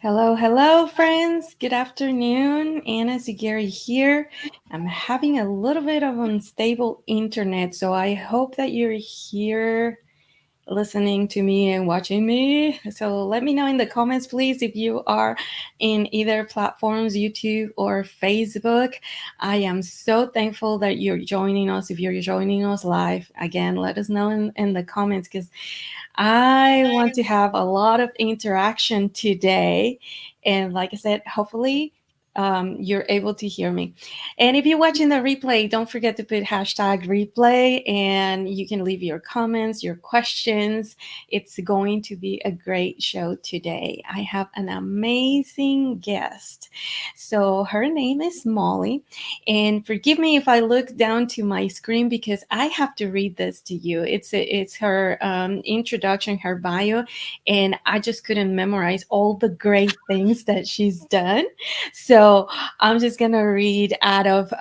Hello, hello, friends. Good afternoon. Anna Zigeri here. I'm having a little bit of unstable internet, so I hope that you're here listening to me and watching me. So let me know in the comments, please, if you are in either platforms, YouTube or Facebook. I am so thankful that you're joining us. If you're joining us live, again, let us know in the comments because I want to have a lot of interaction today. And like I said, hopefully you're able to hear me. And if you're watching the replay, don't forget to put hashtag replay and you can leave your comments, your questions. It's going to be a great show today. I have an amazing guest. So her name is Molly. And forgive me if I look down to my screen because I have to read this to you. It's her introduction, her bio, and I just couldn't memorize all the great things that she's done. So I'm just gonna read out of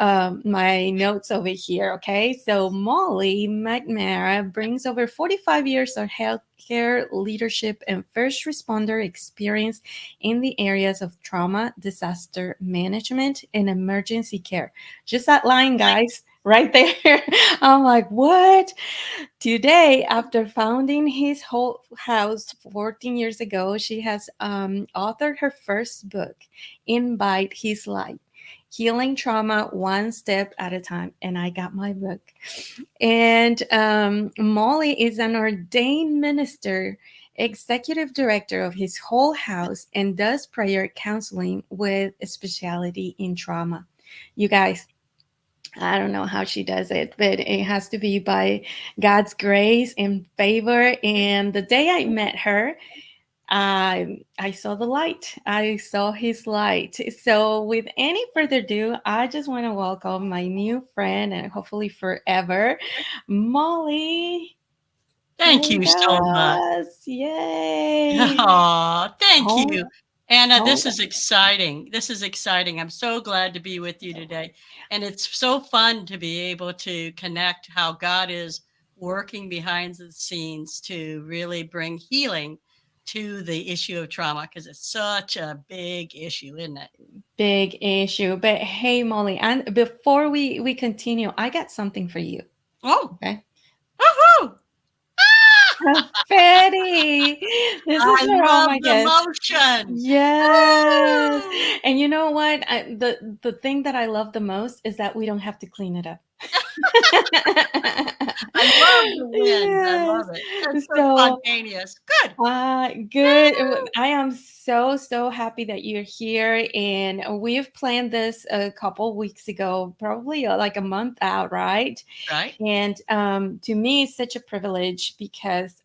my notes over here. Okay, so Molly McNamara brings over 45 years of healthcare leadership and first responder experience in the areas of trauma, disaster management, and emergency care. Just that line, guys, right there. I'm like, what? Today, after founding his whole house 14 years ago, she has authored her first book, Invite His Light. Healing trauma one step at a time. And I got my book. And Molly is an ordained minister, executive director of his whole house, and does prayer counseling with a specialty in trauma. You guys, I don't know how she does it, but it has to be by God's grace and favor. And the day I met her, I saw the light. I saw his light. So, with any further ado, I just want to welcome my new friend and hopefully forever, Molly. Thank Join you so much. us. Yay. Oh, thank Home, you. Anna, home. this is exciting. This is exciting. I'm so glad to be with you today. And it's so fun to be able to connect how God is working behind the scenes to really bring healing to the issue of trauma because it's such a big issue, isn't it? Big issue. But hey, Molly, and before we continue, I got something for you. Oh, Okay. woohoo! Confetti. This is I for all love my the guests. motion. Yes. Woo! And you know what? The thing that I love the most is that we don't have to clean it up. I love the wind. I Yes. love it. It's so So spontaneous. Good. good. I am so happy that you're here, and we've planned this a couple weeks ago, probably like a month out, right? Right? And to me, it's such a privilege because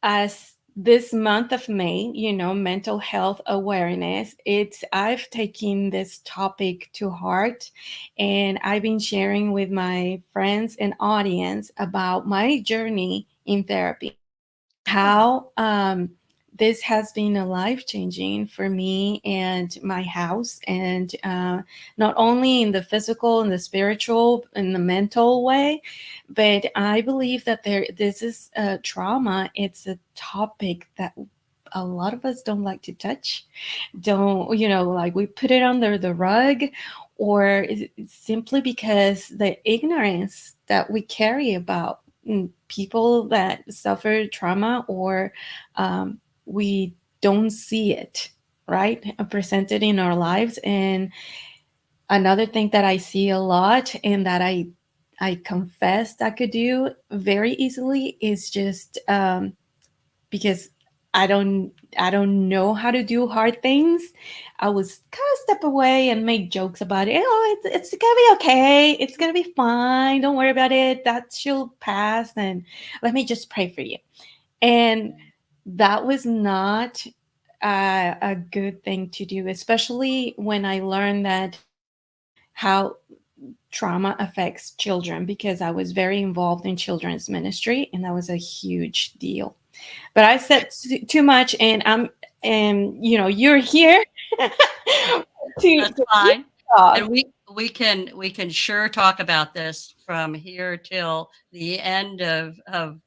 as this month of May, mental health awareness, it's I've taken this topic to heart and I've been sharing with my friends and audience about my journey in therapy, how this has been a life changing for me and my house, and not only in the physical and the spiritual and the mental way, but I believe that this is a trauma. It's a topic that a lot of us don't like to touch, don't, like we put it under the rug, or it's simply because the ignorance that we carry about people that suffer trauma, or we don't see it, right, presented in our lives. And another thing that I see a lot and that I confess I could do very easily is just because I don't know how to do hard things. I was kind of step away and make jokes about it. Oh, it's gonna be okay. It's gonna be fine. Don't worry about it. That she'll pass. And let me just pray for you. And that was not a good thing to do, especially when I learned that how trauma affects children, because I was very involved in children's ministry and that was a huge deal. But I said too much, and you're here That's to fine. talk. And we can sure talk about this from here till the end of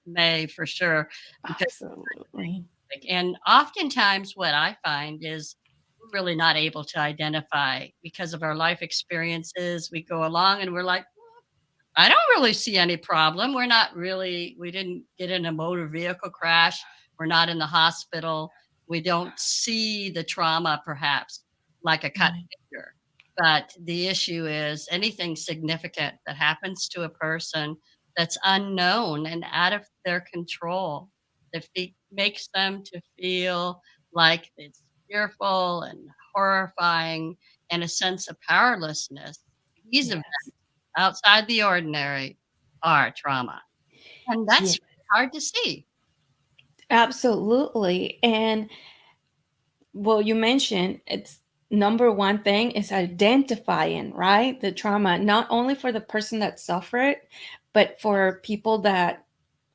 May for sure, because Absolutely. And oftentimes, what I find is we're really not able to identify because of our life experiences. We go along and we're like, I don't really see any problem. We didn't get in a motor vehicle crash. We're not in the hospital. We don't see the trauma, perhaps, like a cut Right. finger. But the issue is anything significant that happens to a person that's unknown and out of their control, that makes them to feel like it's fearful and horrifying and a sense of powerlessness. These Yes. outside the ordinary are trauma, and Yeah. that's hard to see. Absolutely. And well, you mentioned it's number one thing is identifying, right? The trauma, not only for the person that suffered, but for people that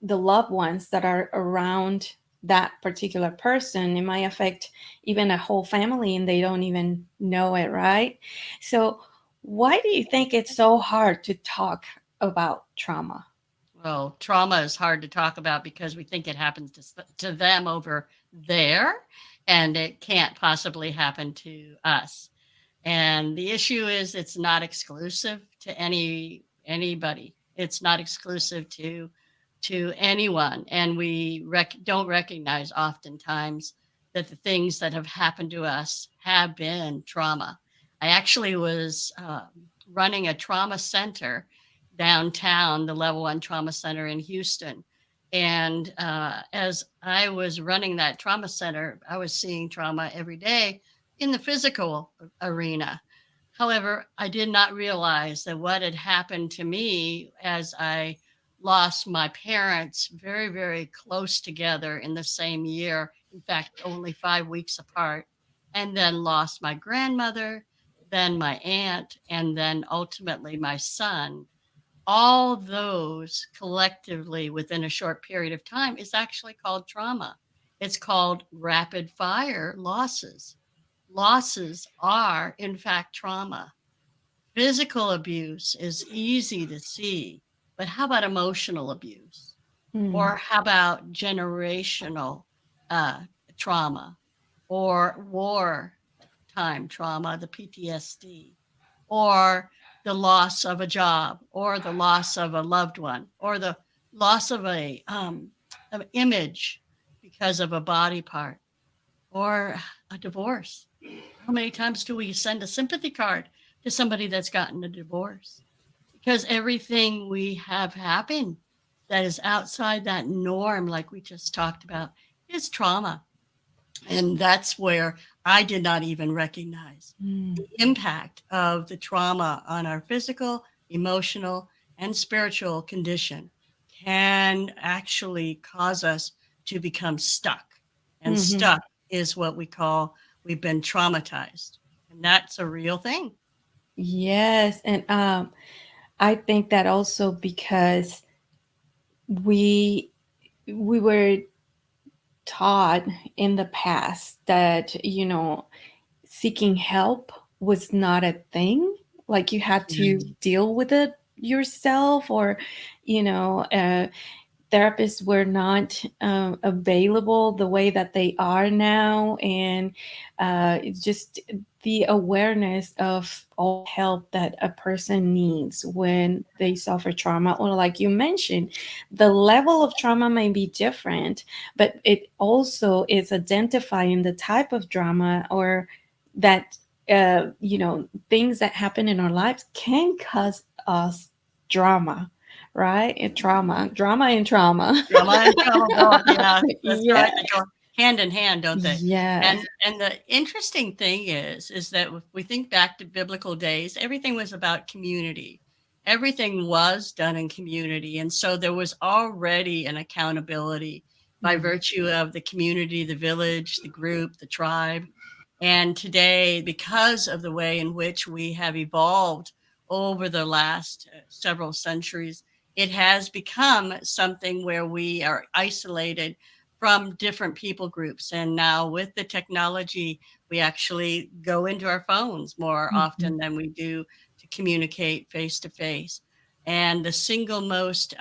the loved ones that are around that particular person. It might affect even a whole family and they don't even know it, right? So, why do you think it's so hard to talk about trauma? Well, trauma is hard to talk about because we think it happens to them over there, and it can't possibly happen to us. And the issue is it's not exclusive to anybody. It's not exclusive to anyone, and we don't recognize oftentimes that the things that have happened to us have been trauma. I actually was running a trauma center downtown, the Level One Trauma Center in Houston. And as I was running that trauma center, I was seeing trauma every day in the physical arena. However, I did not realize that what had happened to me as I lost my parents very, very close together in the same year, in fact, only 5 weeks apart, and then lost my grandmother, then my aunt, and then ultimately my son. All those collectively within a short period of time is actually called trauma. It's called rapid fire losses. Losses are, in fact, trauma. Physical abuse is easy to see, but how about emotional abuse? Hmm. Or how about generational uh, trauma or war time trauma, the PTSD, or the loss of a job, or the loss of a loved one, or the loss of an image because of a body part, or a divorce? How many times do we send a sympathy card to somebody that's gotten a divorce? Because everything we have happen that is outside that norm, like we just talked about, is trauma. And that's where I did not even recognize Hmm. the impact of the trauma on our physical, emotional, and spiritual condition can actually cause us to become stuck. And Hmm. stuck is what we call we've been traumatized. And that's a real thing. Yes, and I think that also because we we were taught in the past that seeking help was not a thing, like you had to Yes. deal with it yourself, or you know uh, therapists were not available the way that they are now, and it's just the awareness of all help that a person needs when they suffer trauma, or like you mentioned, the level of trauma may be different, but it also is identifying the type of drama, or that things that happen in our lives can cause us drama, right? And drama and trauma. Drama and trauma both, yeah, that's Yeah. right, they go hand in hand, don't they? Yes. And the interesting thing is that if we think back to biblical days, everything was about community. Everything was done in community, and so there was already an accountability by Mm. virtue of the community, the village, the group, the tribe. And today, because of the way in which we have evolved over the last several centuries, it has become something where we are isolated from different people groups. And now, with the technology, we actually go into our phones more Mhm. often than we do to communicate face to face. And the single most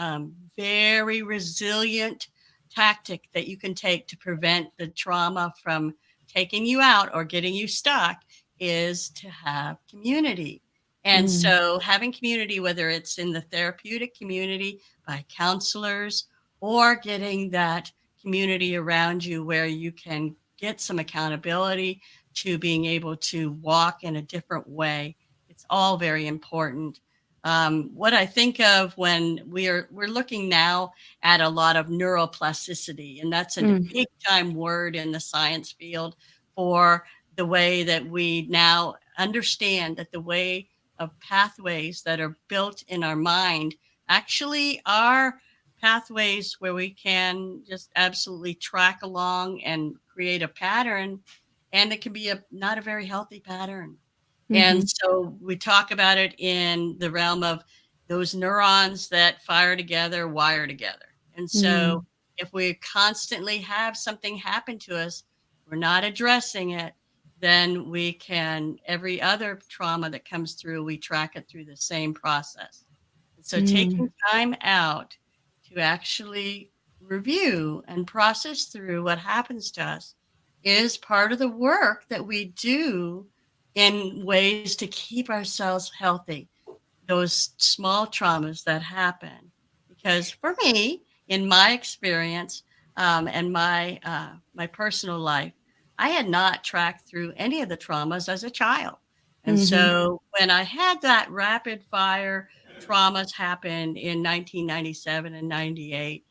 very resilient tactic that you can take to prevent the trauma from taking you out or getting you stuck is to have community. And Mm. so, having community, whether it's in the therapeutic community by counselors or getting that community around you where you can get some accountability to being able to walk in a different way, it's all very important. What I think of when we're looking now at a lot of neuroplasticity, and that's a Mm. big time word in the science field for the way that we now understand that the way of pathways that are built in our mind actually are pathways where we can just absolutely track along and create a pattern, and it can be a not a very healthy pattern. And Mhm. so we talk about it in the realm of those neurons that fire together, wire together. And so Mm. if we constantly have something happen to us, we're not addressing it, then we can, every other trauma that comes through, we track it through the same process. And so taking Mm. time out to actually review and process through what happens to us is part of the work that we do in ways to keep ourselves healthy, those small traumas that happen. Because for me, in my experience and my personal life, I had not tracked through any of the traumas as a child, and Mhm. so when I had that rapid fire traumas happen in 1997 and 98,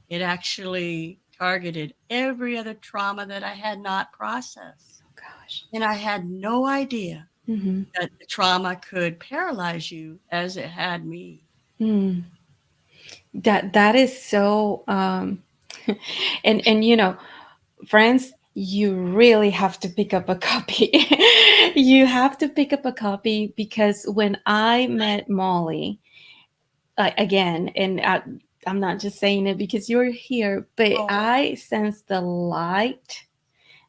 it actually targeted every other trauma that I had not processed, Oh gosh. and I had no idea Mhm. that the trauma could paralyze you as it had me. Mm. That is so and friends, you really have to pick up a copy. You have to pick up a copy because when I met Molly, again, and I'm not just saying it because you're here, but Oh, I sense the light,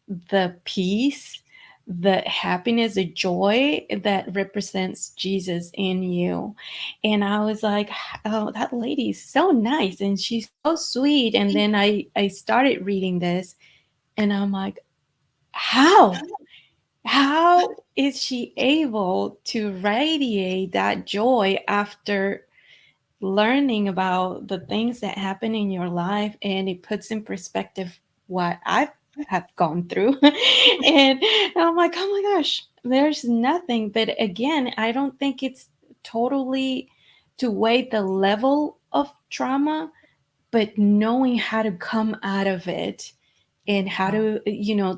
the peace, the happiness, the joy that represents Jesus in you. And I was like, oh, that lady is so nice and she's so sweet. And then I started reading this and I'm like, how? How is she able to radiate that joy after learning about the things that happen in your life, and it puts in perspective what I have gone through. And I'm like, oh my gosh, there's nothing. But again, I don't think it's totally to weigh the level of trauma, but knowing how to come out of it and how to,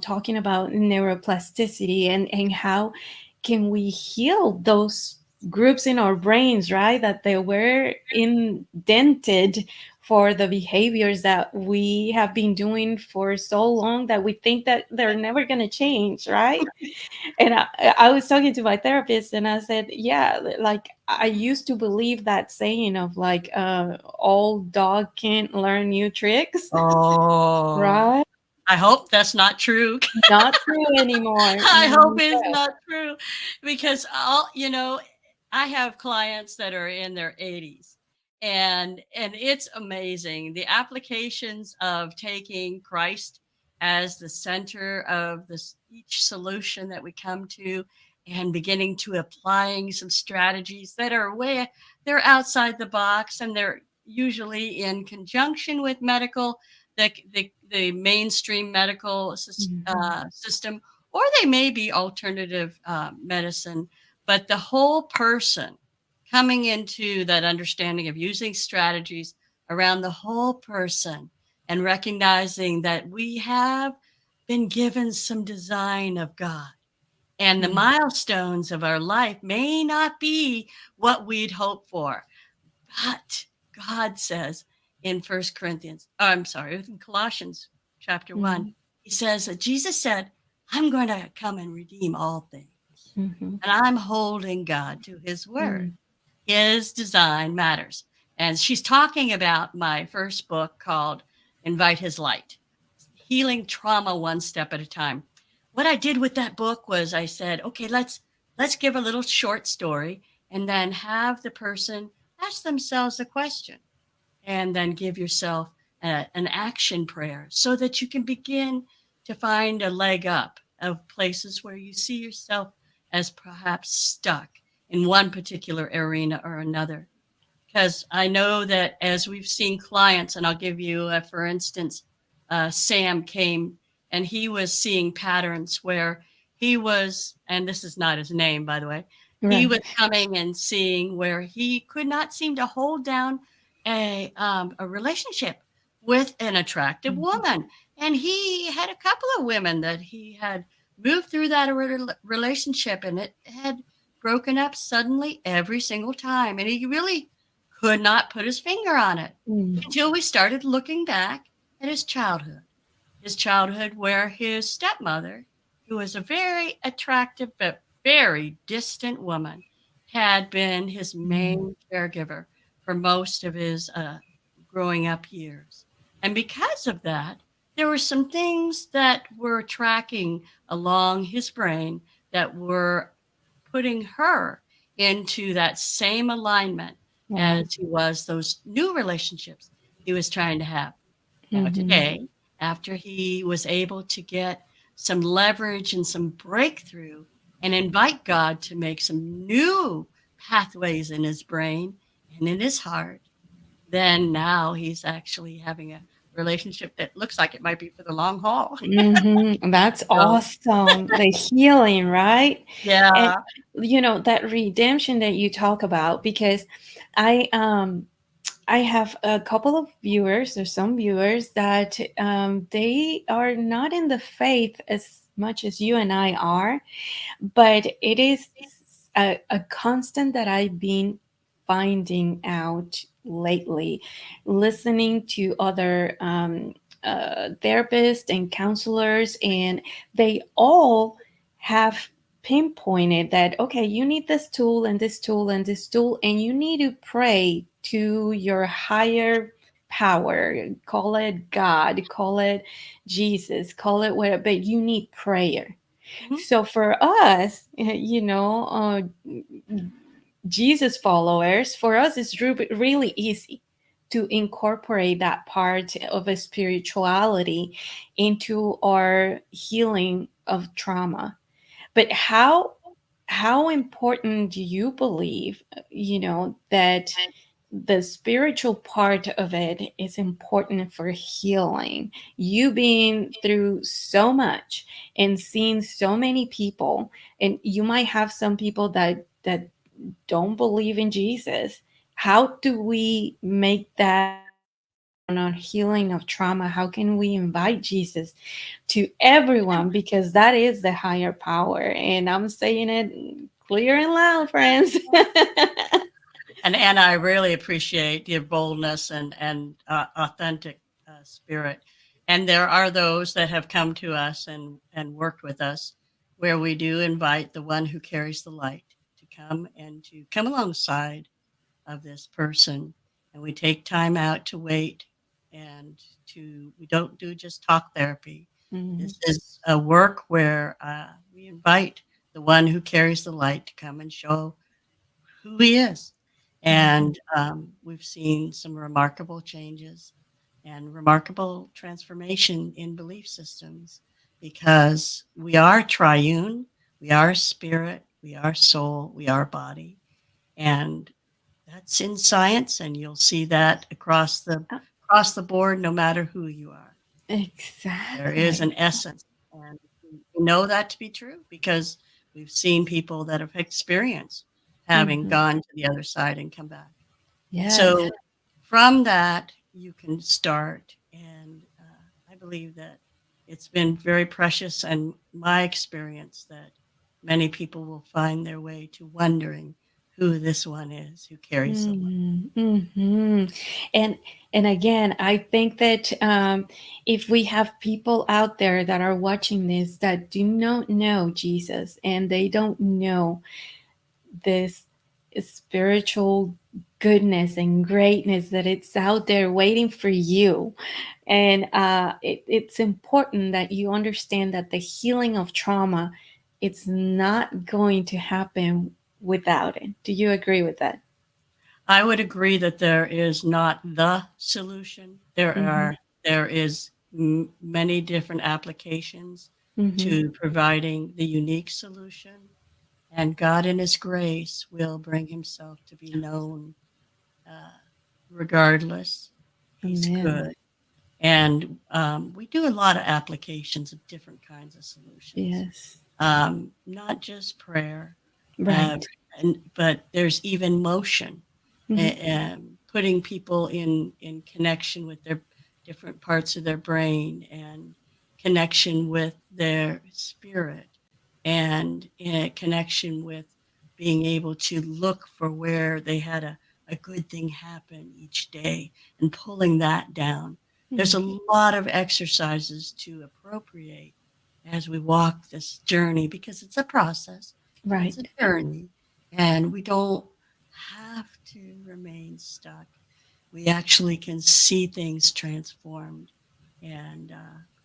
talking about neuroplasticity and how can we heal those groups in our brains, right? That they were indented for the behaviors that we have been doing for so long that we think that they're never going to change, right? And I was talking to my therapist and I said, yeah, like I used to believe that saying of like, old dog can't learn new tricks, oh, right? I hope that's not true. Not true anymore. I hope Mm. it's not true because I have clients that are in their 80s, and it's amazing the applications of taking Christ as the center of this each solution that we come to, and beginning to applying some strategies that are way they're outside the box, and they're usually in conjunction with medical the mainstream medical Mhm. system, or they may be alternative medicine, but the whole person coming into that understanding of using strategies around the whole person and recognizing that we have been given some design of God. And the Mm. milestones of our life may not be what we'd hope for, but God says in First Corinthians, oh, I'm sorry, in Colossians chapter 1, Mm. he says that Jesus said, I'm going to come and redeem all things. Mhm. And I'm holding God to his word. Mm. His design matters. And she's talking about my first book called Invite His Light, Healing Trauma One Step at a Time. What I did with that book was I said, okay, let's give a little short story and then have the person ask themselves a question and then give yourself an action prayer so that you can begin to find a leg up of places where you see yourself as perhaps stuck in one particular arena or another. Because I know that as we've seen clients, and I'll give you, for instance, Sam came and he was seeing patterns where he was, and this is not his name, by the way, he Right. was coming and seeing where he could not seem to hold down a relationship with an attractive Mhm. woman. And he had a couple of women that he had moved through that relationship, and it had broken up suddenly every single time. And he really could not put his finger on it Mm. until we started looking back at his childhood where his stepmother, who was a very attractive but very distant woman, had been his Mm. main caregiver for most of his growing up years. And because of that, there were some things that were tracking along his brain that were putting her into that same alignment Wow. as he was those new relationships he was trying to have. Now, Mhm. today, after he was able to get some leverage and some breakthrough and invite God to make some new pathways in his brain and in his heart, then now he's actually having a relationship that looks like it might be for the long haul. That's So, awesome. The healing, right? And yeah. that redemption that you talk about, because I I have a couple of viewers, there's some viewers that they are not in the faith as much as you and I are, but it is a constant that I've been finding out lately, listening to other therapists and counselors, and they all have pinpointed that, okay, you need this tool and this tool and this tool, and you need to pray to your higher power, call it God, call it Jesus, call it whatever, but you need prayer. Mhm. So for us, Jesus followers, for us, it's really easy to incorporate that part of a spirituality into our healing of trauma. But how important do you believe, that the spiritual part of it is important for healing? You being through so much and seeing so many people, and you might have some people that don't believe in Jesus. How do we make that on our healing of trauma? How can we invite Jesus to everyone? Because that is the higher power. And I'm saying it clear and loud, friends. And I really appreciate your boldness and authentic spirit. And there are those that have come to us and worked with us, where we do invite the one who carries the light to come alongside of this person, and we take time out to wait and to we don't do just talk therapy. Mhm. This is a work where we invite the one who carries the light to come and show who he is. Mhm. And we've seen some remarkable changes and remarkable transformation in belief systems, because we are triune, we are spirit, we are soul, we are body. And that's in science, and you'll see that Uh, across the board, no matter who you are. There is Exactly. an essence, and we know that to be true because we've seen people that have experienced having Mhm. gone to the other side and come back. Yes. So from that, you can start, and I believe that it's been very precious, and my experience that many people will find their way to wondering who this one is who carries the light. Mm-hmm. And and again, I think that if we have people out there that are watching this that do not know Jesus, and they don't know this spiritual goodness and greatness that it's out there waiting for you, and it's important that you understand that the healing of trauma, it's not going to happen without it. Do you agree with that? I would agree that there is not the solution. Mm-hmm. There is many different applications Mm-hmm. to providing the unique solution, and God in His grace will bring Himself to be known uh, regardless. He's Amen. good. And we do a lot of applications of different kinds of solutions, Yes. not just prayer, uh, Right. but there's even motion Mm-hmm. and putting people in connection with their different parts of their brain and connection with their spirit and connection with being able to look for where they had a good thing happen each day and pulling that down. There's a Mm-hmm. lot of exercises to appropriate as we walk this journey because it's a process, it's a Right. journey, and we don't have to remain stuck. We actually can see things transformed, and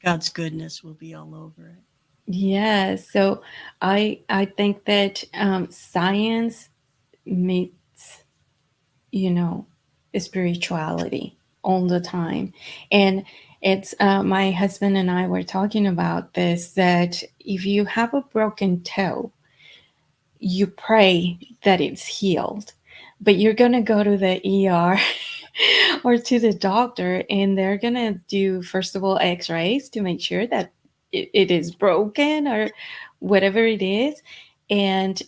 God's goodness will be all over it. Yes. So I think that science meets, you know, spirituality all the time. And it's my husband and I were talking about this, that if you have a broken toe, you pray that it's healed, but you're going to go to the ER or to the doctor, and they're going to do, first of all, x-rays to make sure that it is broken or whatever it is. And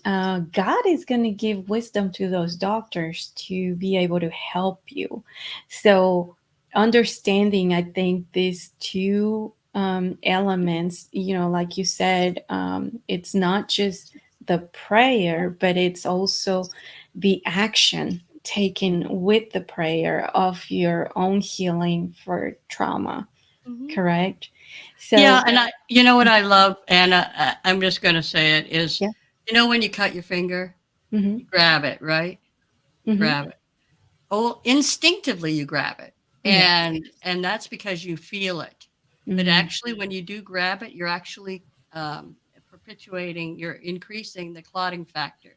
God is going to give wisdom to those doctors to be able to help you. So understanding, I think, these two elements, like you said, it's not just the prayer, but it's also the action taken with the prayer of your own healing for trauma, Mhm. correct? Yeah, So, and you know what I love, and I'm just going to say it is, yeah. when you cut your finger, Mm-hmm. you grab it, right? You Mm-hmm. grab it. Oh, instinctively you grab it. Yes. And that's because you feel it. But Mm-hmm. actually when you do grab it, you're actually you're increasing the clotting factor.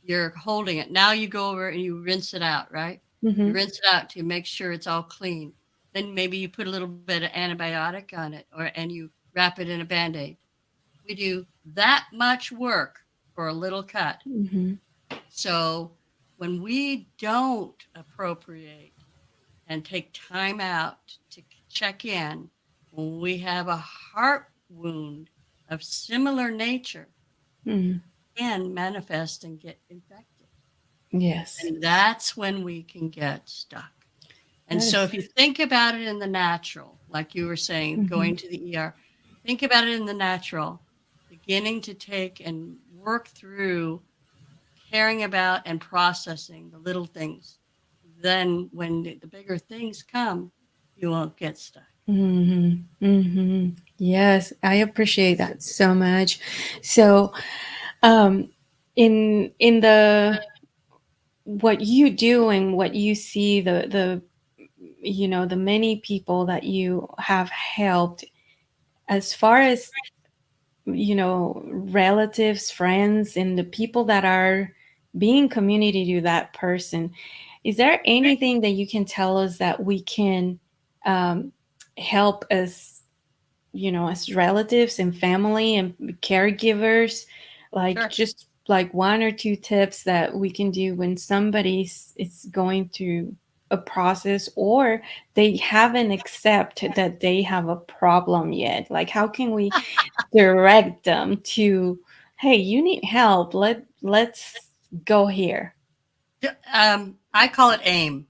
You're holding it. Now you go over and you rinse it out, right? Mm-hmm. You rinse it out to make sure it's all clean. Then maybe you put a little bit of antibiotic on it or and you wrap it in a band-aid. We do that much work for a little cut. Mm-hmm. So when we don't appropriate and take time out to check in, when we have a heart wound of similar nature, Mm-hmm. can manifest and get infected. Yes. And that's when we can get stuck. And That so is. if you think about it in the natural, like you were saying, Mm-hmm. going to the ER, think about it in the natural, beginning to take and work through caring about and processing the little things. Then when the bigger things come, you won't get stuck. Mm-hmm. Mm-hmm. Yes, I appreciate that so much. So, um, in the what you do and what you see, the the many people that you have helped, as far as relatives, friends, and the people that are being community to that person, is there anything that you can tell us that we can um, help us, as relatives and family and caregivers, like Sure. just like one or two tips that we can do when somebody's is going through a process, or they haven't accepted that they have a problem yet? Like, how can we direct them to, hey, you need help, let's go here. I call it aim.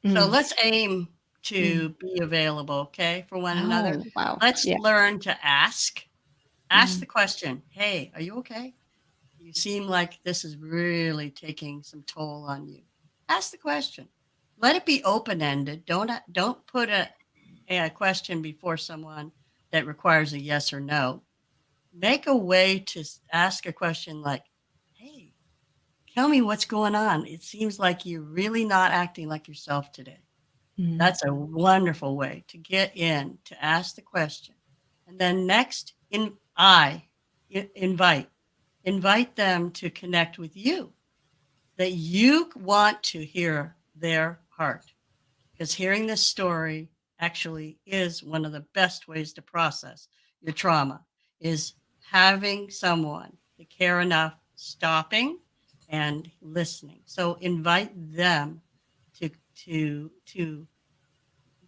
So Mm. let's aim Mm. to be available, okay, for one another. Oh, wow. Let's Yeah. learn to ask. Ask Mm. the question, hey, are you okay? You seem like this is really taking some toll on you. Ask the question. Let it be open ended. Don't put a question before someone that requires a yes or no. Make a way to ask a question like, hey, tell me what's going on. It seems like you're really not acting like yourself today. Mm. That's a wonderful way to get in, to ask the question. And then next, invite them to connect with you. that you want to hear their heart, because hearing this story actually is one of the best ways to process your trauma, is having someone to care enough, stopping and listening. So invite them to to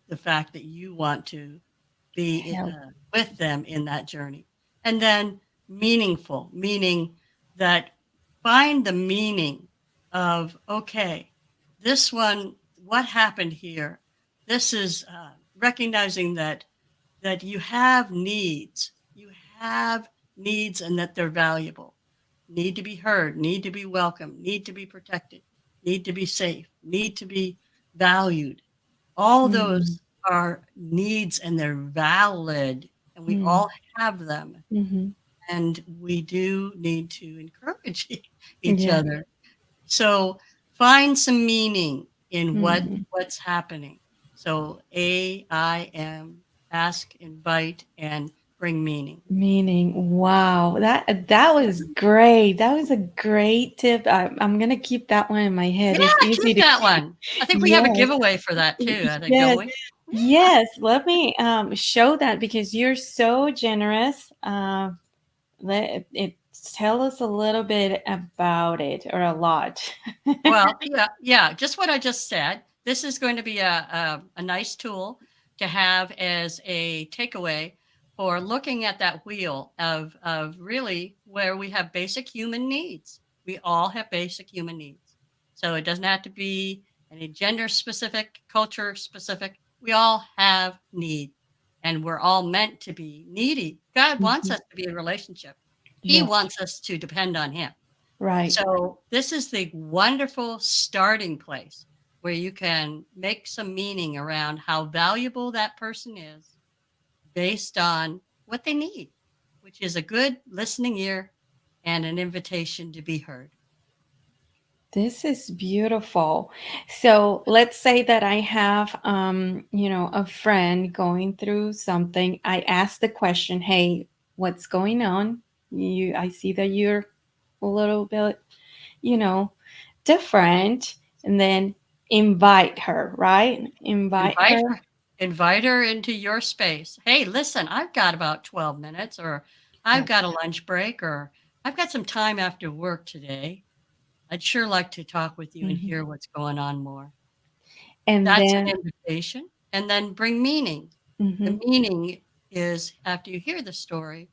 the fact that you want to be Help. with them in that journey. And then meaningful, meaning that find the meaning of, okay, this one, what happened here? This is recognizing that you have needs. You have needs and that they're valuable. Need to be heard, need to be welcomed, need to be protected, need to be safe, need to be valued. All Mm, those are needs and they're valid and we mm, all have them. mhm. And we do need to encourage each Yeah. other. So find some meaning in Mm. what's happening. So AIM, ask, invite, and bring meaning. Meaning, wow, that was great. That was a great tip. I'm gonna keep that one in my Yeah, head. It's easy keep to, that one. I think we have a yes, giveaway for that too, I think, don't yes, we? Yeah. yes. Let me show that because you're so generous. Let it tell us a little bit about it or a lot. Well, yeah, just what I just said. This is going to be a nice tool to have as a takeaway for looking at that wheel of really where we have basic human needs. We all have basic human needs. So it doesn't have to be any gender specific, culture specific. We all have need and we're all meant to be needy. God wants Mhm. us to be in relationship. He Yes, wants us to depend on him. right. So this is the wonderful starting place where you can make some meaning around how valuable that person is based on what they need, which is a good listening ear and an invitation to be heard. This is beautiful. So let's say that I have, a friend going through something. I ask the question, "Hey, what's going on? I see that you're a little bit, you know, different." And then invite her, right? Invite Invite her. her, invite her into your space. Hey, listen, I've got about 12 minutes, or I've Yeah. got a lunch break, or I've got some time after work today. I'd sure like to talk with you and Mhm. hear what's going on more. And That's an then, invitation, and then bring meaning. The mhm, meaning is after you hear the story,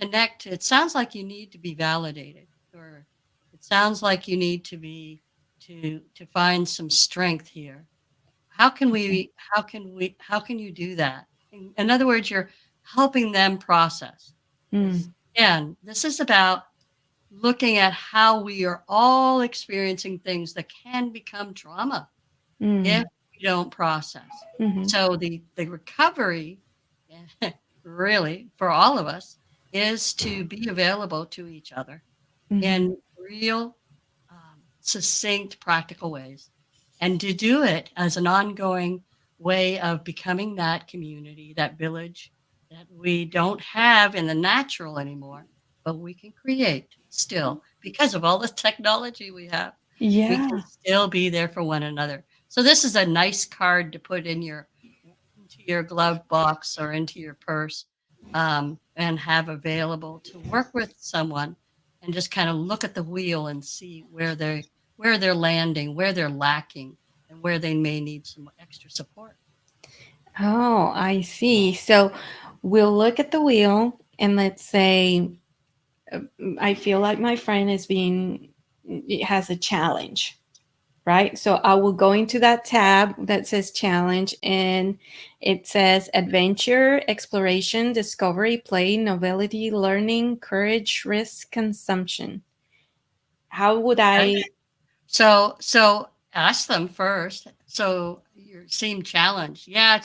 connect. It sounds like you need to be validated, or it sounds like you need to be to find some strength here. okay. How can you do that? In other words, you're helping them process. Because Mm, again, this is about looking at how we are all experiencing things that can become trauma if mm, we don't process. mhm, So the recovery really for all of us is to be available to each other mhm, in real, succinct, practical ways, and to do it as an ongoing way of becoming that community, that village that we don't have in the natural anymore, but we can create still because of all the technology we have. We can yeah. still be there for one another. So this is a nice card to put into your glove box or into your purse, and have available to work with someone and just kind of look at the wheel and see where they're landing, where they're lacking, and where they may need some extra support. Oh, I see. So we'll look at the wheel and let's say, I feel like my friend is being, it has a challenge, right? So I will go into that tab that says challenge and it says adventure, exploration, discovery, play, novelty, learning, courage, risk, consumption. How would Okay. I? So ask them first. So you seem challenged. Yeah,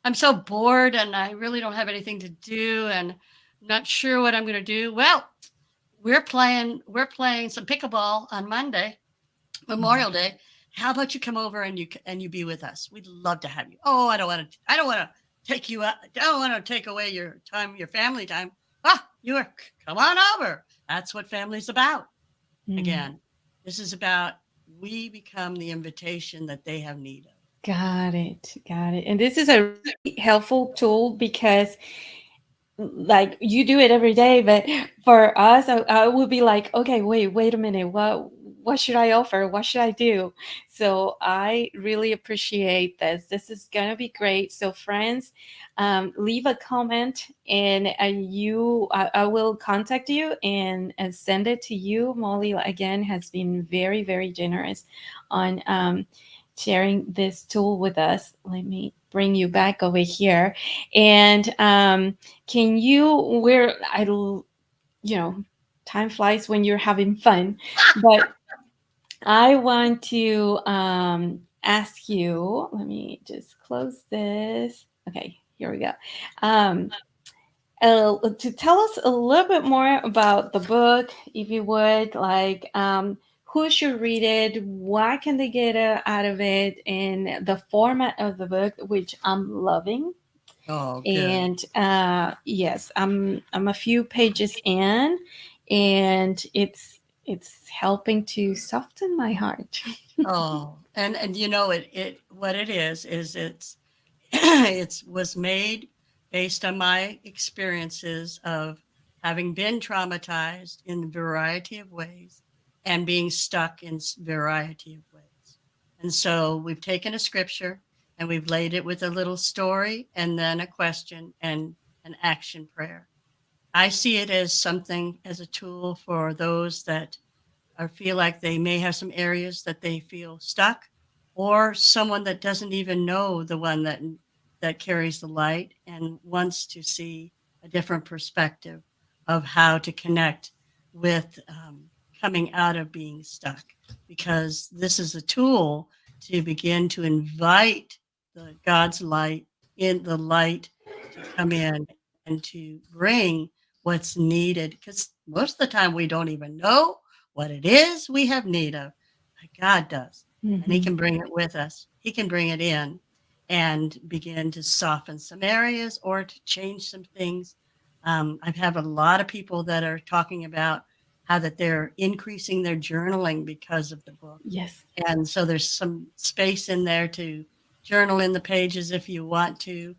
I'm so bored and I really don't have anything to do and I'm not sure what I'm going to do. Well, we're playing some pickleball on Monday, Memorial Day. How about you come over and you be with us? We'd love to have you. Oh, I don't want to take you out. I don't want to take away your time, your family time. Ah, come on over. That's what family's about. Mm, Again, This is about we become the invitation that they have need of. Got it. Got it. And this is a really helpful tool because like you do it every day, but for us, I would be like, okay, wait a minute, what should I offer, what should I do? So I really appreciate this. This is gonna be great. So friends, leave a comment, and I will contact you and send it to you. Molly again has been very, very generous on sharing this tool with us. Let me bring you back over here. And can you, where you know, time flies when you're having fun, but I want to ask you, let me just close this. Okay, here we go. Um, to tell us a little bit more about the book, if you would, like who should read it, what can they get out of it, and the format of the book, which I'm loving. Oh, good. And yes, I'm a few pages in, and it's helping to soften my heart. Oh, and you know it what it is it's it was made based on my experiences of having been traumatized in a variety of ways and being stuck in variety of ways. And so we've taken a scripture and we've laid it with a little story and then a question and an action prayer. I see it as something as a tool for those that or feel like they may have some areas that they feel stuck, or someone that doesn't even know the one that carries the light and wants to see a different perspective of how to connect with coming out of being stuck, because this is a tool to begin to invite the God's light in the light to come in and to bring what's needed, because most of the time we don't even know what it is we have need of, but God does. And He Hmm. can bring it with us. He can bring it in and begin to soften some areas or to change some things. I've had a lot of people that are talking about how that they're increasing their journaling because of the book. Yes. And so there's some space in there to journal in the pages if you want to.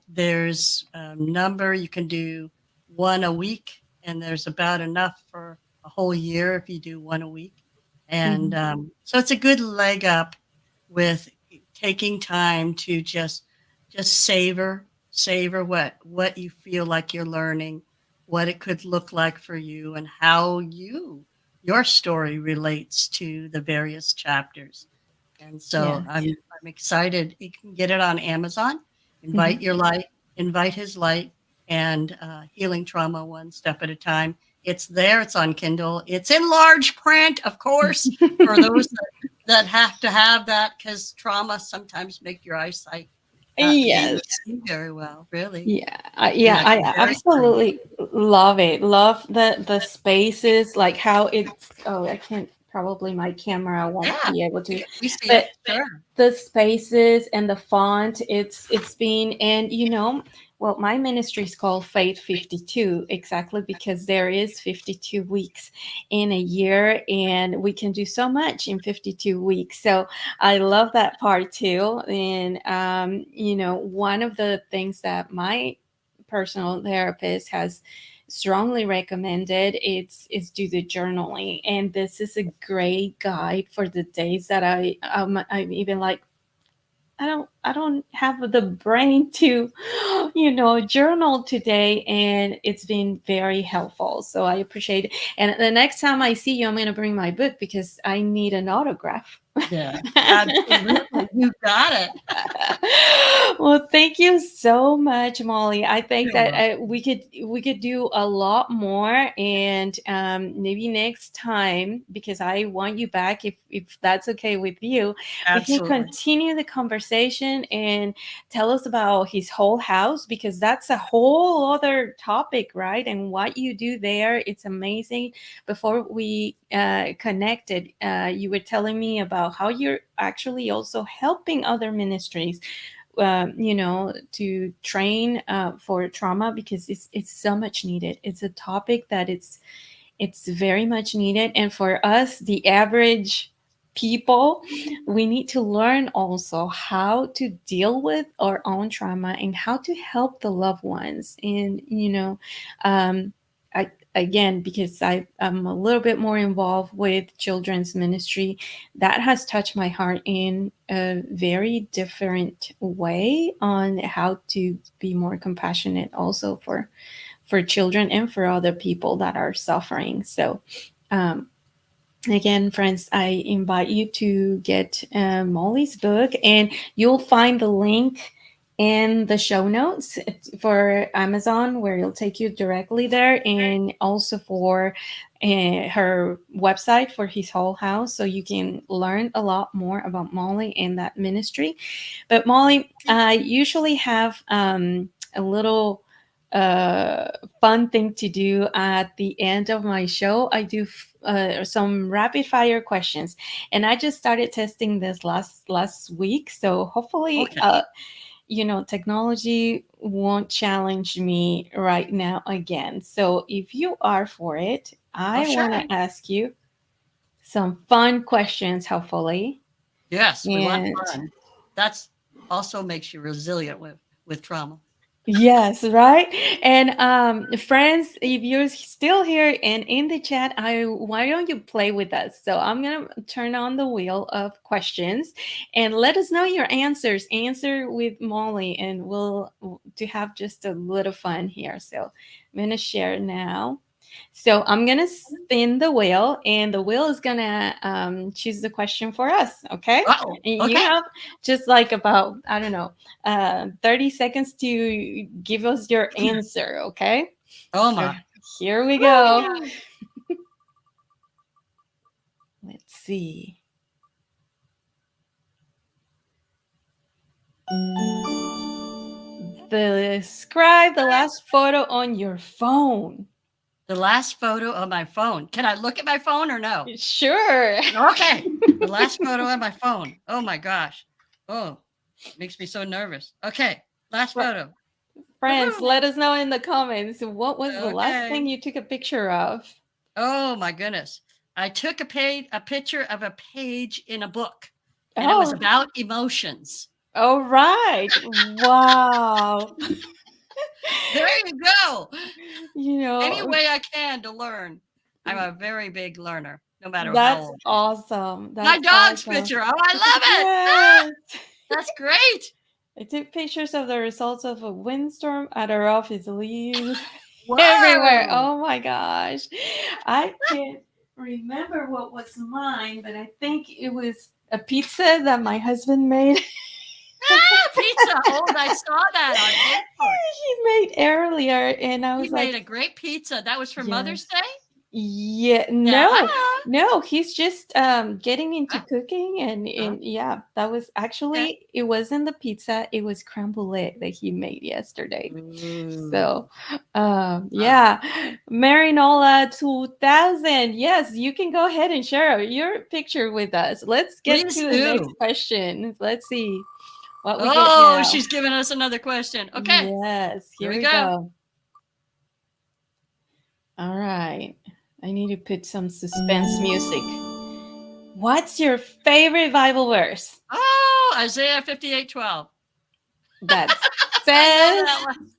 There's a number you can do one a week, and there's about enough for a whole year if you do one a week. And Hmm. so it's a good leg up with taking time to just savor what you feel like you're learning, what it could look like for you, and how your story relates to the various chapters. And so Yes. I'm excited. You can get it on Amazon. Hmm. Invite your light, invite his light, and healing trauma one step at a time. It's there. It's on Kindle. It's in large print, of course, for those that have to have that, because trauma sometimes make your eyesight not be able Yes. to see very well, really, Yeah, and yeah, that's I very true. absolutely love it. Love the spaces, like how it's. Oh, I can't. Probably my camera won't Yeah, be able to, we see but it. Sure. the spaces and the font, it's been, and well, my ministry is called Faith 52, exactly because there is 52 weeks in a year, and we can do so much in 52 weeks. So I love that part too. And one of the things that my personal therapist has strongly recommended is do the journaling, and this is a great guide for the days that I'm even like I don't have the brain to journal today, and it's been very helpful, so I appreciate it. And the next time I see you, I'm going to bring my book because I need an autograph. Yeah, absolutely. You got it. Well, thank you so much, Molly. I think You're that welcome. we could do a lot more, and maybe next time, because I want you back, if that's okay with you, we can Absolutely. continue the conversation and tell us about his whole house, because that's a whole other topic, right? And what you do there, it's amazing. Before we connected, you were telling me about how you're actually also helping other ministries, to train for trauma, because it's so much needed. It's a topic that It's very much needed. And for us, the average people, we need to learn also how to deal with our own trauma and how to help the loved ones. And, um, I, again, because I'm a little bit more involved with children's ministry, that has touched my heart in a very different way on how to be more compassionate also for children and for other people that are suffering. So, um, again, friends, I invite you to get Molly's book, and you'll find the link in the show notes for Amazon, where it'll take you directly there, and also for her website for His Whole House, so you can learn a lot more about Molly and that ministry. But Molly, I usually have a little uh, fun thing to do at the end of my show. I do some rapid fire questions, and I just started testing this last week. So hopefully, Okay. technology won't challenge me right now again. So if you are for it, Oh, I sure. want to ask you some fun questions, hopefully. Yes, we want And fun. That's also makes you resilient with trauma. yes, right. And friends, if you're still here and in the chat, I why don't you play with us? So I'm gonna turn on the wheel of questions and let us know your answers. Answer with Molly, and we'll to have just a little fun here. So I'm gonna share now. So I'm gonna spin the wheel, and the wheel is gonna choose the question for us. Okay, Uh-oh. and you Okay. have just like about, I don't know, 30 seconds to give us your answer. Okay, Oh so my. here we go. Woo! Let's see. Describe the last photo on your phone. The last photo of my phone. Can I look at my phone or no? Sure. Okay. The last photo on my phone. Oh my gosh. Oh, makes me so nervous. Okay. Last photo. Friends, Woohoo. let us know in the comments what was the last thing Okay. you took a picture of. Oh my goodness. I took a picture of a page in a book, and it was Oh, about emotions. all right. Wow. There you go. You Any know, way I can to learn. I'm a very big learner, no matter how that's old I am. awesome. My That's dog's awesome. picture. Oh, I love it. Ah, Yes. that's great. I took pictures of the results of a windstorm at our office. Leaves everywhere. Whoa. Oh my gosh. I can't remember what was mine, but I think it was a pizza that my husband made. Ah, pizza. Oh, I saw that on Facebook. He made earlier, and I He was like, made a great pizza. That was for yes. Mother's Day? Yeah, Yeah. no, he's just getting into Ah, cooking, uh, and yeah, that was okay. actually, it wasn't the pizza, it was creme brulee that he made yesterday. Ooh. So Wow. yeah, Marinola 2000. Yes, you can go ahead and share your picture with us. Let's get Please to the next do. question. Let's see what we get Oh, now. she's giving us another question. Okay. Yes, Here here we we go. go. All right. I need to put some suspense music. What's your favorite Bible verse? Oh, Isaiah 58:12. That I know says, that one.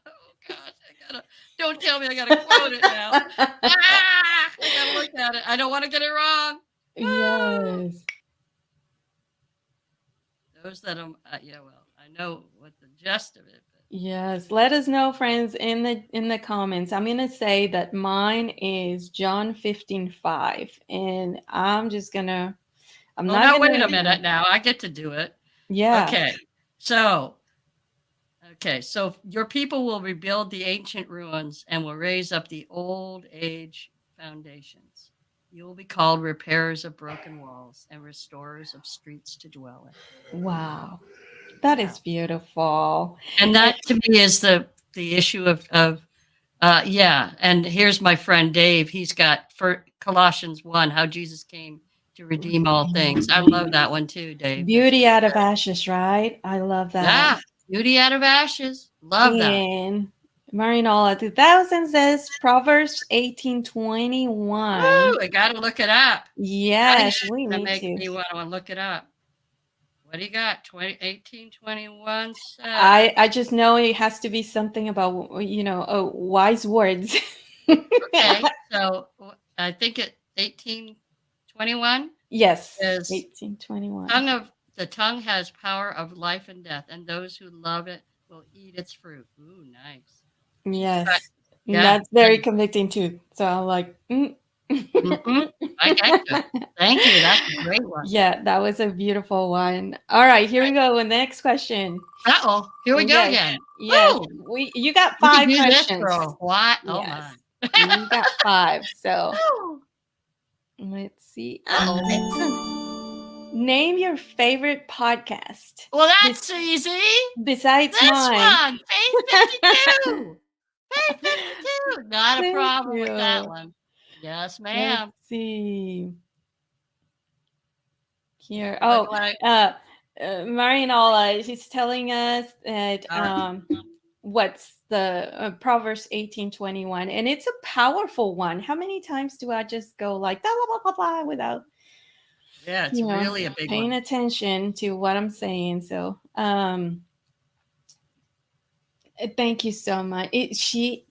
Oh gosh, don't tell me I gotta quote it now. Ah, I gotta look at it. I don't want to get it wrong. Ah, yes, those that yeah, well, I know what the gist of it, but yes. Let us know, friends, in the comments. I'm gonna say that mine is John 15:5, and I'm oh, not now wait gonna, a minute. Now I get to do it. yeah, Okay, so so your people will rebuild the ancient ruins and will raise up the old age foundations. You will be called repairers of broken walls and restorers of streets to dwell wow, in. that Yeah. is beautiful. And And that to me is the issue of yeah. And here's my friend Dave. He's got for Colossians 1, how Jesus came to redeem all things. I love that one too, Dave. That's beauty so out of good. ashes, right? I love that. Yeah. Beauty out of ashes. Love that. And Marinola 2000 says Proverbs 18:21. Woo! I gotta look it up. Now you're Yes, we gonna need make to. me wanna look it up. What do you got? 1821 says, I just know it has to be something about wise words. okay, so I think it 1821 Yes, is 1821. tongue of the tongue has power of life and death, and those who love it will eat its fruit. Ooh, nice. But Yes, and yeah, that's very convicting too. So I'm like, mhm, I got you. Thank you. That's a great one. yeah, that was a beautiful one. All right, here we Right. go. The next question. Uh-oh, here we go Yes, again. yes, Woo! you got We could five do this for questions. a while. Oh my. Yes, you got five. So Woo! let's see. Uh-oh. Name your favorite podcast Well, bes- that's easy. besides This mine. one, Phase 52. Phase 52. Not a Thank problem with that you. one. Yes, Let's ma'am. see here. Look Oh, like uh, Marianola, she's telling us that all right. what's the Proverbs 18:21, and it's a powerful one. How many times do I just go like blah blah blah blah blah without Yeah, it's really a big paying one. attention to what I'm saying? So, thank you so much. She's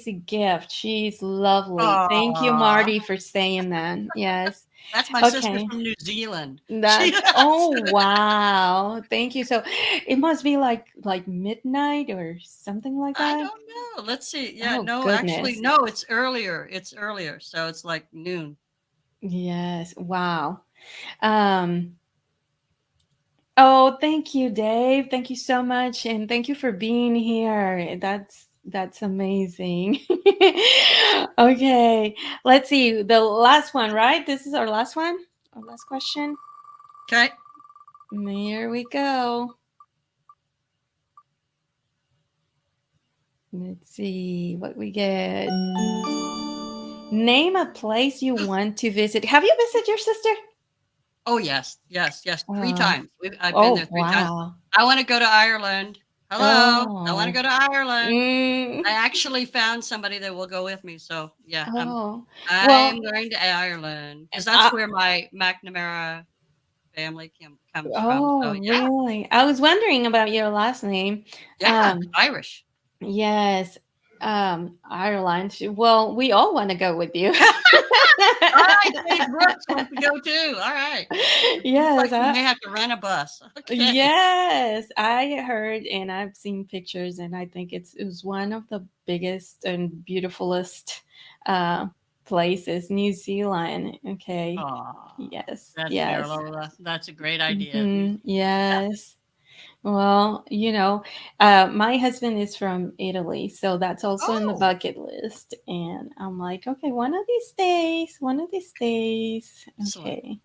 a gift. She's lovely. Thank you, Aw. Marty, for saying that. Yes. That's my sister Okay. from New Zealand. She That's oh wow. Thank you. So it must be like midnight or something like I that. don't know. Let's see. Yeah, Oh no, actually, goodness. no, it's earlier. It's earlier. So it's like noon. Yes. Wow. Um oh, thank you, Dave. Thank you so much, and thank you for being here. That's amazing. Okay. Let's see. The last one, right? This is our last one. Our last question. Okay. Here we go. Let's see what we get. Name a place you want to visit. Have you visited your sister? Oh, yes. Yes, yes. 3 Uh, times. I've been oh, there 3 times. wow. I wanna go to Ireland. Hello. I wanna Oh. go to Ireland. Mm, I actually found somebody that will go with me. So, yeah, oh. I'm Well, going to Ireland because that's I, where my McNamara family comes from. So, oh, yeah. really? I was wondering about your last name. Yeah, Um, Irish. yes. Ireland. Well, we all want to go with you. Alright, Dave Brooks wants to go too. Alright. Looks like Yes, we may have to rent a bus. Okay. yes, I heard and I've seen pictures, and I think it was one of the biggest and beautifulest uh, places, New Zealand. Okay, Aw, yes, that's fair, yes, Lola. That's a great idea. Yeah. yes. Well, my husband is from Italy, so that's also in the Oh, bucket list. And I'm like, okay, one of these days, one of these days. excellent. Okay.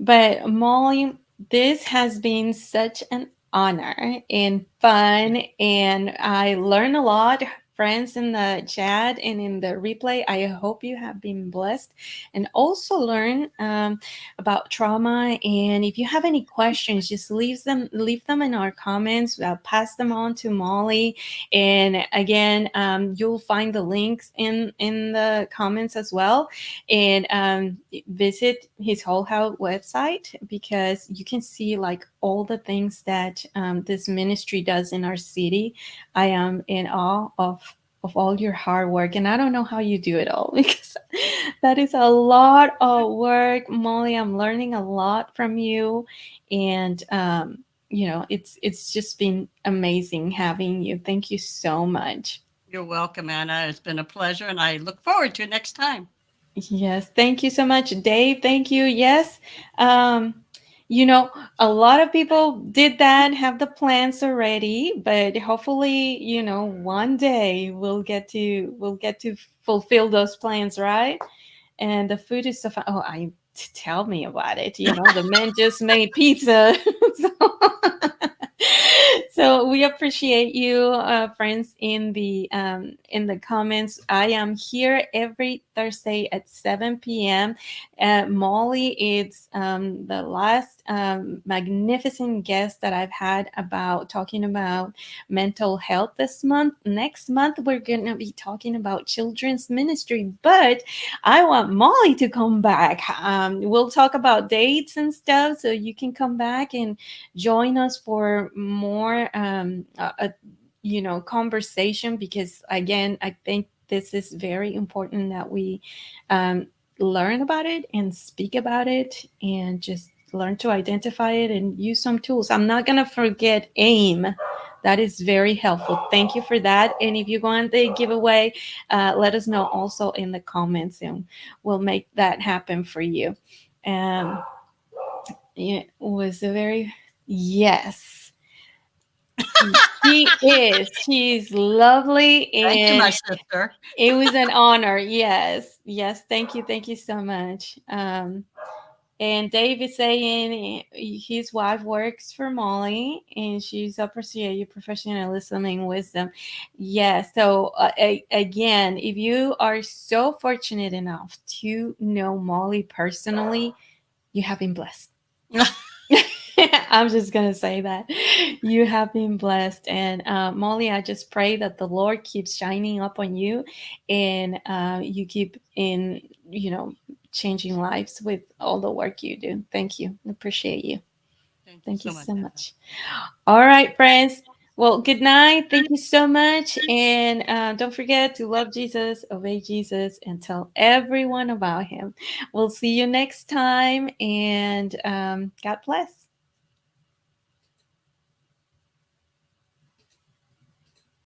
But Molly, this has been such an honor and fun, and I learned a lot. Friends in the chat and in the replay, I hope you have been blessed and also learn about trauma. And if you have any questions, just leave them in our comments. I'll pass them on to Molly. And again, you'll find the links in the comments as well. And visit his Whole Health website because you can see like all the things that this ministry does in our city. I am in awe of all your hard work, and I don't know how you do it all because that is a lot of work, Molly. I'm learning a lot from you, and it's just been amazing having you. Thank you so much. You're welcome, Anna. It's been a pleasure, and I look forward to next time. Yes, thank you so much, Dave. Thank you. Yes. Um, you know, a lot of people did that, have the plans already, but hopefully, one day we'll get to fulfill those plans, right? And the food is so fun. Oh, tell me about it. The man just made pizza. so, So we appreciate you, friends, in the comments. I am here every Thursday at 7 p.m. Molly, it's the last magnificent guest that I've had about talking about mental health this month. Next month, we're going to be talking about children's ministry, but I want Molly to come back. We'll talk about dates and stuff, so you can come back and join us for more conversation, because again, I think this is very important that we um, learn about it and speak about it, and just learn to identify it and use some tools. I'm not going to forget AIM. That is very helpful. Thank you for that. And if you want the giveaway, let us know also in the comments, and we'll make that happen for you. um, it was a very, yes, she is. She's lovely, Thank you, my and sister. it was an honor. Yes, yes. Thank you so much. And Dave is saying his wife works for Molly, and she's appreciate your professionalism and wisdom. Yes. So again, if you are so fortunate enough to know Molly personally, you have been blessed. I'm just gonna say that you have been blessed, and Molly, I just pray that the Lord keeps shining up on you, and you keep in, changing lives with all the work you do. Thank you. I appreciate you. Thank you Thank you so much, so Anna. much. All right, friends. Well, good night. Thank you so much, and don't forget to love Jesus, obey Jesus, and tell everyone about Him. We'll see you next time, and God bless.